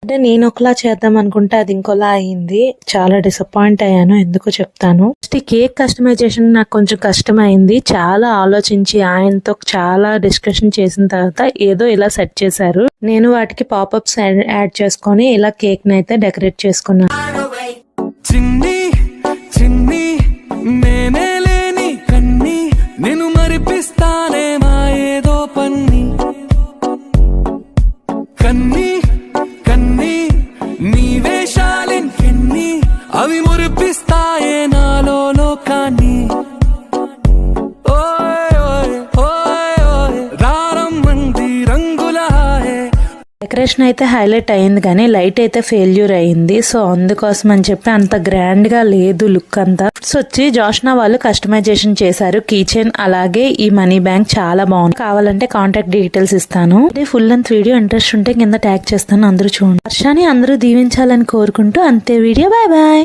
అంటే నేను ఒకలా చేద్దాం అనుకుంటే అది ఇంకోలా అయింది. చాలా డిసప్పాయింట్ అయ్యాను. ఎందుకో చెప్తాను. ఫస్ట్ ఈ కేక్ కస్టమైజేషన్ నాకు కొంచెం కష్టమైంది. చాలా ఆలోచించి ఆయనతో చాలా డిస్కషన్ చేసిన తర్వాత ఏదో ఇలా సెట్ చేశారు. నేను వాటికి పాపప్స్ యాడ్ చేసుకొని ఇలా కేక్ ని అయితే డెకరేట్ చేసుకున్నాను. చిన్ని చిన్ని నేనే లేని కన్ని నేను మరిపిస్తానే మా ఏదో పన్ని కన్ని కన్ని నీ వేషాలెన్ని అవి మురిపిస్తాయే నాలో లోకాన్ని ఓయ్ ఓయ్ ఓయ్ ఓయ్ రారం మంది రంగుల డెకరేషన్ అయితే హైలైట్ అయింది కానీ లైట్ అయితే ఫెయిల్యూర్ అయింది. సో అందుకోసం అని చెప్పి అంత గ్రాండ్ గా లేదు లుక్ అంతా. వచ్చి జోష్నా వాళ్ళు కస్టమైజేషన్ చేశారు కీ చైన్ అలాగే ఈ మనీ బ్యాంక్ చాలా బాగుంది. కావాలంటే కాంటాక్ట్ డీటెయిల్స్ ఇస్తాను. ఫుల్ లెంత్ వీడియో ఇంట్రెస్ట్ ఉంటే కింద ట్యాగ్ చేస్తాను, అందరూ చూడండి. వర్షాన్ని అందరూ దీవించాలని కోరుకుంటూ అంతే వీడియో. Bye bye.